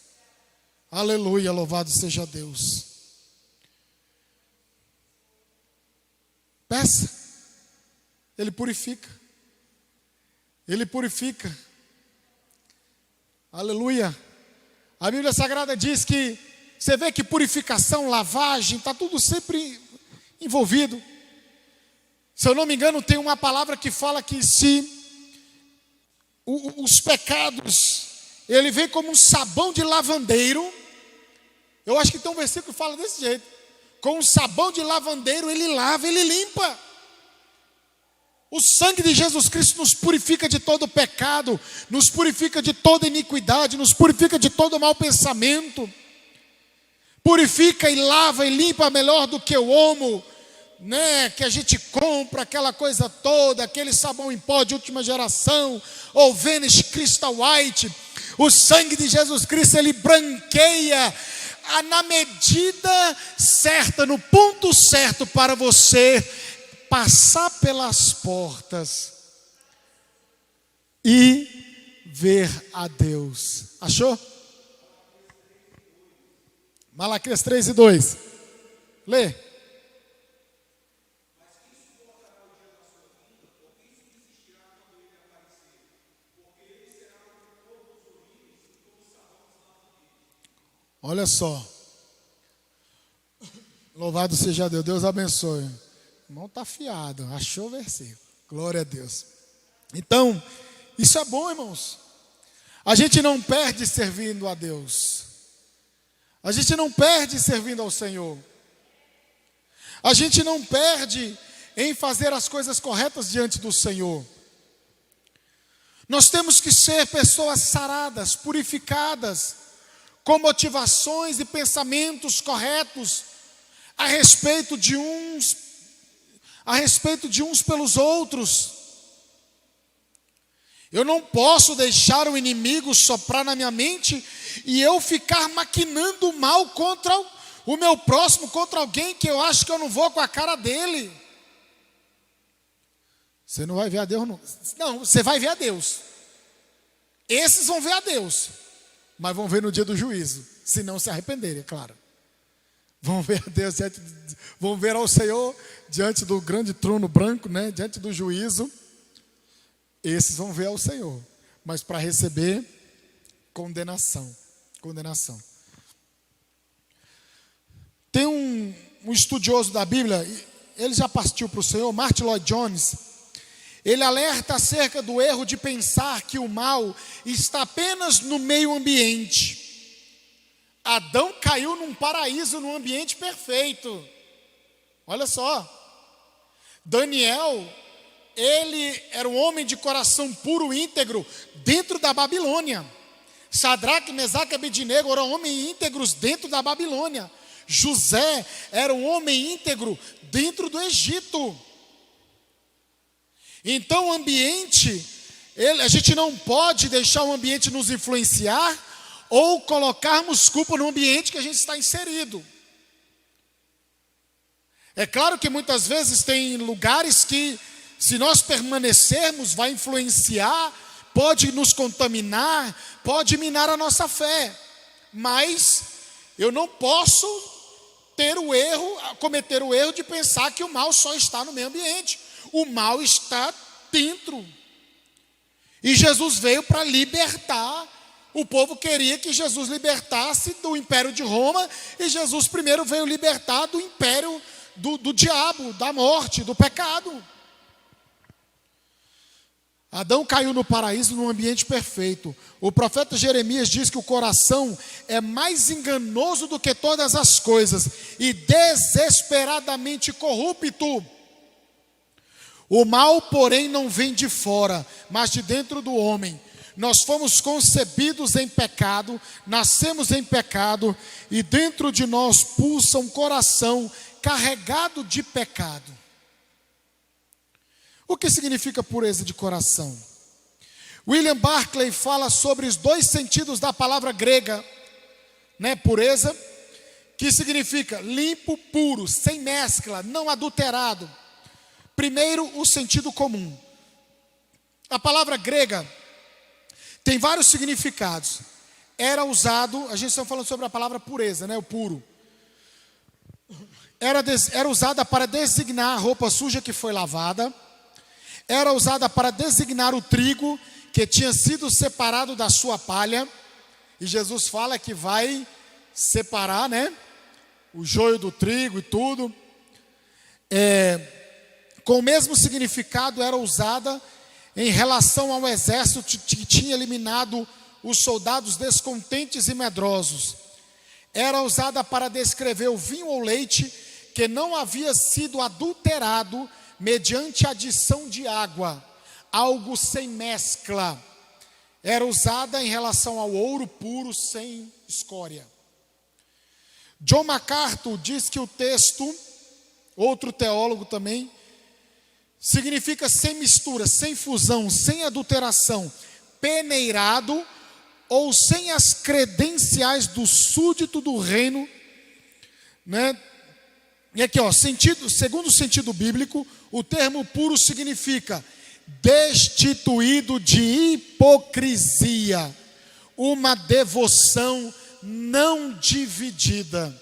Aleluia, louvado seja Deus. Peça. Ele purifica. Ele purifica. Aleluia. A Bíblia Sagrada diz que você vê que purificação, lavagem, está tudo sempre envolvido. Se eu não me engano, tem uma palavra que fala que se os pecados, ele vem como um sabão de lavandeiro. Eu acho que tem um versículo que fala desse jeito: com um sabão de lavandeiro ele lava, ele limpa. O sangue de Jesus Cristo nos purifica de todo pecado, nos purifica de toda iniquidade, nos purifica de todo mau pensamento. Purifica e lava e limpa melhor do que o Omo, né, que a gente compra, aquela coisa toda, aquele sabão em pó de última geração, ou Vanish Crystal White. O sangue de Jesus Cristo, ele branqueia na medida certa, no ponto certo, para você passar pelas portas e ver a Deus. Achou? Malaquias 3:2. Lê. Olha só. Louvado seja Deus. Deus abençoe. O irmão está afiado. Achou o versículo. Glória a Deus. Então, isso é bom, irmãos. A gente não perde servindo a Deus. A gente não perde servindo ao Senhor. A gente não perde em fazer as coisas corretas diante do Senhor. Nós temos que ser pessoas saradas, purificadas, com motivações e pensamentos corretos a respeito de uns pelos outros. Eu não posso deixar o inimigo soprar na minha mente e eu ficar maquinando mal contra o meu próximo, contra alguém que eu acho que eu não vou com a cara dele. Você não vai ver a Deus, não. Não, você vai ver a Deus. Esses vão ver a Deus, mas vão ver no dia do juízo, se não se arrependerem, é claro. Vão ver a Deus, vão ver ao Senhor diante do grande trono branco, né? Diante do juízo. Esses vão ver ao Senhor, mas para receber condenação. Tem um estudioso da Bíblia, ele já partiu para o Senhor, Martin Lloyd Jones. Ele alerta acerca do erro de pensar que o mal está apenas no meio ambiente. Adão caiu num paraíso, num ambiente perfeito. Olha só. Daniel, ele era um homem de coração puro, íntegro, dentro da Babilônia. Sadraque, Mesaque e Abednego eram homens íntegros dentro da Babilônia. José era um homem íntegro dentro do Egito. Então o ambiente, a gente não pode deixar o ambiente nos influenciar ou colocarmos culpa no ambiente que a gente está inserido. É claro que muitas vezes tem lugares que, se nós permanecermos, vai influenciar, pode nos contaminar, pode minar a nossa fé. Mas eu não posso cometer o erro de pensar que o mal só está no meio ambiente. O mal está dentro. E Jesus veio para libertar. O povo queria que Jesus libertasse do império de Roma. E Jesus primeiro veio libertar do império do diabo, da morte, do pecado. Adão caiu no paraíso num ambiente perfeito. O profeta Jeremias diz que o coração é mais enganoso do que todas as coisas e desesperadamente corrupto. O mal, porém, não vem de fora, mas de dentro do homem. Nós fomos concebidos em pecado, nascemos em pecado, e dentro de nós pulsa um coração carregado de pecado. O que significa pureza de coração? William Barclay fala sobre os dois sentidos da palavra grega, né? Pureza, que significa limpo, puro, sem mescla, não adulterado. Primeiro, o sentido comum. A palavra grega tem vários significados. Era usado, a gente está falando sobre a palavra pureza, né? O puro. Era usada para designar a roupa suja que foi lavada. Era usada para designar o trigo que tinha sido separado da sua palha. E Jesus fala que vai separar, né? O joio do trigo e tudo. Com o mesmo significado, era usada em relação ao exército que tinha eliminado os soldados descontentes e medrosos. Era usada para descrever o vinho ou leite que não havia sido adulterado mediante adição de água, algo sem mescla. Era usada em relação ao ouro puro, sem escória. John MacArthur diz que o texto, outro teólogo também, significa sem mistura, sem fusão, sem adulteração, peneirado ou sem as credenciais do súdito do reino, né? E aqui, segundo o sentido bíblico, o termo puro significa destituído de hipocrisia, uma devoção não dividida.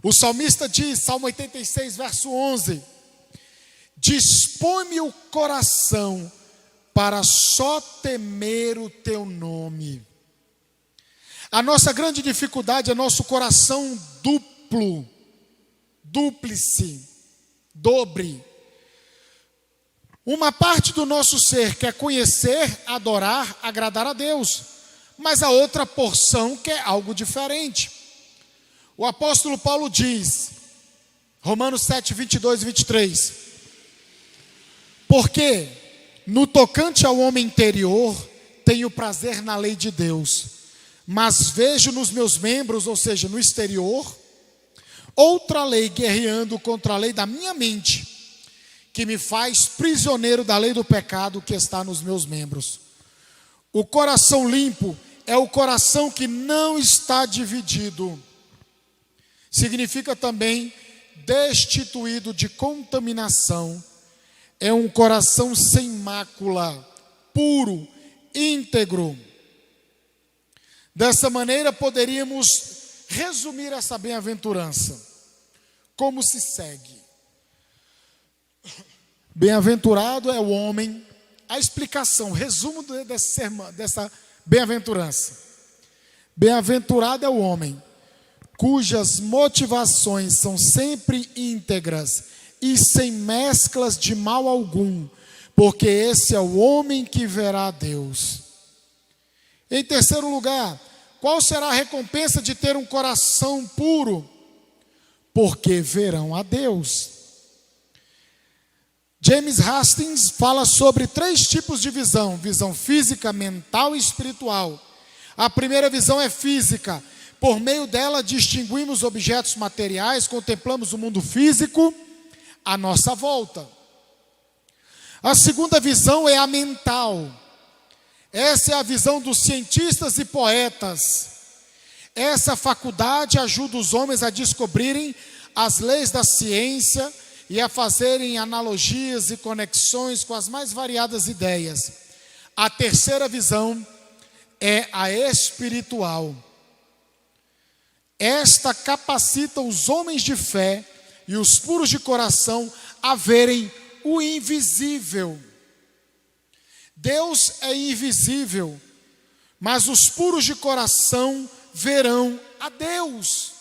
O salmista diz, Salmo 86, verso 11: dispõe-me o coração para só temer o teu nome. A nossa grande dificuldade é nosso coração dúplice, dobre. Uma parte do nosso ser quer conhecer, adorar, agradar a Deus, mas a outra porção quer algo diferente. O apóstolo Paulo diz, Romanos 7, 22 e 23, Porque no tocante ao homem interior, tenho prazer na lei de Deus, mas vejo nos meus membros, ou seja, no exterior, outra lei guerreando contra a lei da minha mente, que me faz prisioneiro da lei do pecado que está nos meus membros. O coração limpo é o coração que não está dividido. Significa também destituído de contaminação. É um coração sem mácula, puro, íntegro. Dessa maneira poderíamos resumir essa bem-aventurança. Como se segue? Bem-aventurado é o homem. A explicação, resumo dessa bem-aventurança. Bem-aventurado é o homem cujas motivações são sempre íntegras e sem mesclas de mal algum, porque esse é o homem que verá a Deus. Em terceiro lugar, qual será a recompensa de ter um coração puro? Porque verão a Deus. James Hastings fala sobre 3 tipos de visão: visão física, mental e espiritual. A primeira visão é física. Por meio dela distinguimos objetos materiais, contemplamos o mundo físico à nossa volta. A segunda visão é a mental. Essa é a visão dos cientistas e poetas. Essa faculdade ajuda os homens a descobrirem as leis da ciência e a fazerem analogias e conexões com as mais variadas ideias. A terceira visão é a espiritual. Esta capacita os homens de fé e os puros de coração a verem o invisível. Deus é invisível, mas os puros de coração verão a Deus.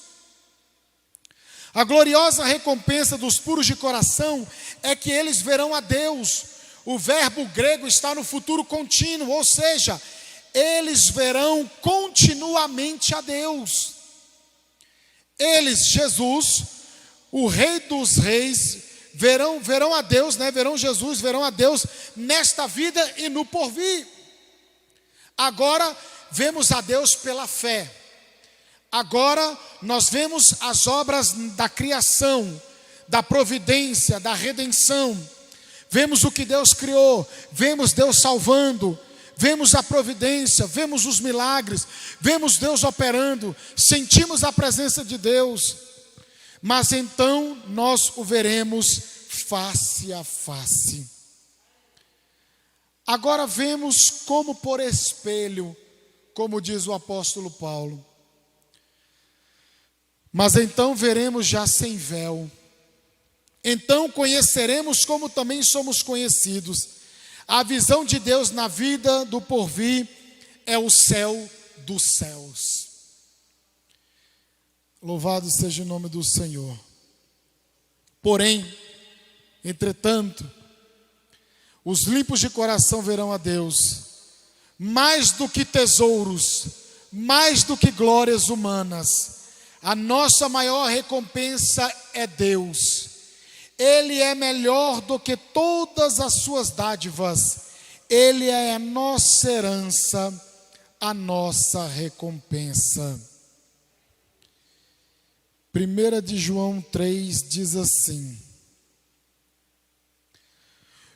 A gloriosa recompensa dos puros de coração é que eles verão a Deus. O verbo grego está no futuro contínuo, ou seja, eles verão continuamente a Deus. Eles, Jesus, o Rei dos Reis, verão a Deus, verão Jesus, verão a Deus nesta vida e no porvir. Agora vemos a Deus pela fé. Agora nós vemos as obras da criação, da providência, da redenção. Vemos o que Deus criou, vemos Deus salvando, vemos a providência, vemos os milagres, vemos Deus operando, sentimos a presença de Deus. Mas então nós o veremos face a face. Agora vemos como por espelho, como diz o apóstolo Paulo. Mas então veremos já sem véu. Então conheceremos como também somos conhecidos. A visão de Deus na vida do porvir é o céu dos céus. Louvado seja o nome do Senhor. Porém, entretanto, os limpos de coração verão a Deus, mais do que tesouros, mais do que glórias humanas. A nossa maior recompensa é Deus. Ele é melhor do que todas as suas dádivas. Ele é a nossa herança, a nossa recompensa. 1 de João 3 diz assim: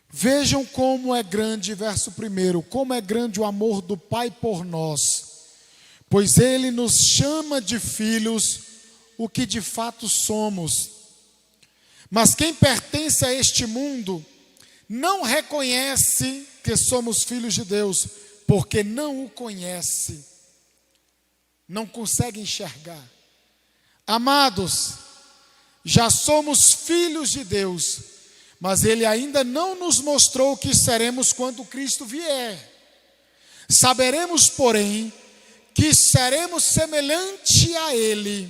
vejam como é grande, verso 1, como é grande o amor do Pai por nós, pois Ele nos chama de filhos, o que de fato somos. Mas quem pertence a este mundo não reconhece que somos filhos de Deus, porque não o conhece, não consegue enxergar. Amados, já somos filhos de Deus, mas Ele ainda não nos mostrou o que seremos quando Cristo vier. Saberemos, porém, que seremos semelhante a Ele,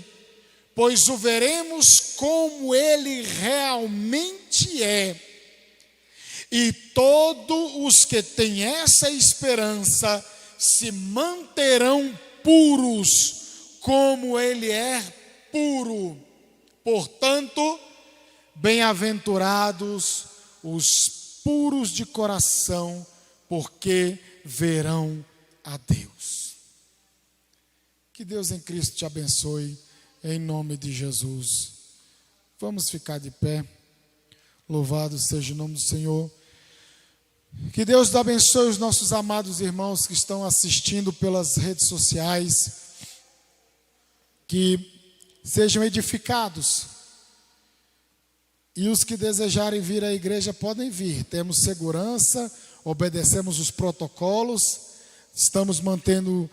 pois o veremos como Ele realmente é. E todos os que têm essa esperança se manterão puros, como Ele é puro. Portanto, bem-aventurados os puros de coração, porque verão a Deus. Que Deus em Cristo te abençoe, em nome de Jesus. Vamos ficar de pé. Louvado seja o nome do Senhor. Que Deus abençoe os nossos amados irmãos que estão assistindo pelas redes sociais. Que sejam edificados. E os que desejarem vir à igreja podem vir. Temos segurança, obedecemos os protocolos, estamos mantendo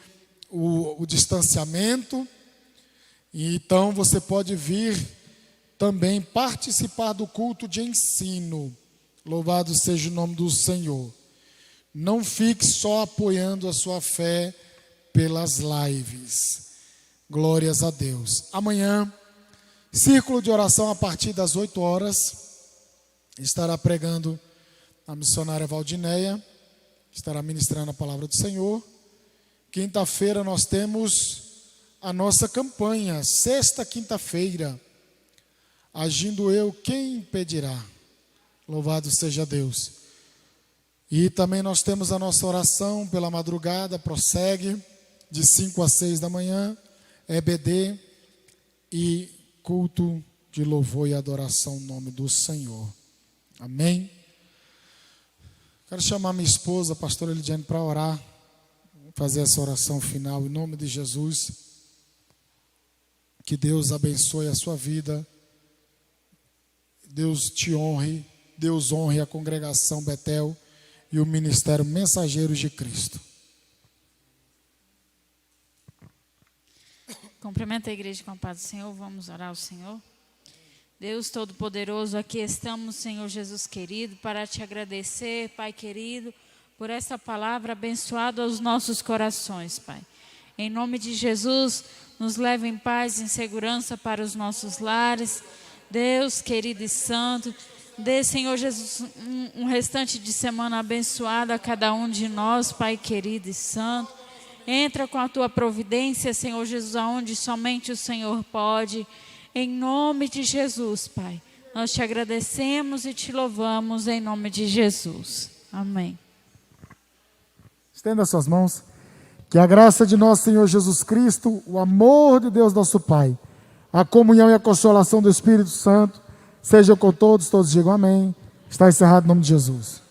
o distanciamento. E então você pode vir também participar do culto de ensino. Louvado seja o nome do Senhor. Não fique só apoiando a sua fé pelas lives. Glórias a Deus. Amanhã, círculo de oração a partir das 8 horas. Estará pregando a missionária Valdineia. Estará ministrando a palavra do Senhor. Quinta-feira nós temos a nossa campanha. Sexta quinta-feira. Agindo eu, quem impedirá? Louvado seja Deus. E também nós temos a nossa oração pela madrugada, prossegue, de 5 a 6 da manhã, EBD e culto de louvor e adoração no nome do Senhor. Amém? Quero chamar minha esposa, a pastora Elidiane, para orar, fazer essa oração final em nome de Jesus. Que Deus abençoe a sua vida. Deus te honre, Deus honre a congregação Betel e o ministério Mensageiros de Cristo. Cumprimento a igreja com a paz do Senhor, vamos orar ao Senhor. Deus Todo-Poderoso, aqui estamos, Senhor Jesus querido, para te agradecer, Pai querido, por essa palavra abençoada aos nossos corações, Pai. Em nome de Jesus, nos leve em paz e em segurança para os nossos lares. Deus querido e santo, dê, Senhor Jesus, um restante de semana abençoada a cada um de nós, Pai querido e santo. Entra com a tua providência, Senhor Jesus, aonde somente o Senhor pode. Em nome de Jesus, Pai. Nós te agradecemos e te louvamos em nome de Jesus. Amém. Estenda suas mãos. Que a graça de nosso Senhor Jesus Cristo, o amor de Deus nosso Pai, a comunhão e a consolação do Espírito Santo seja com todos digam amém. Está encerrado em nome de Jesus.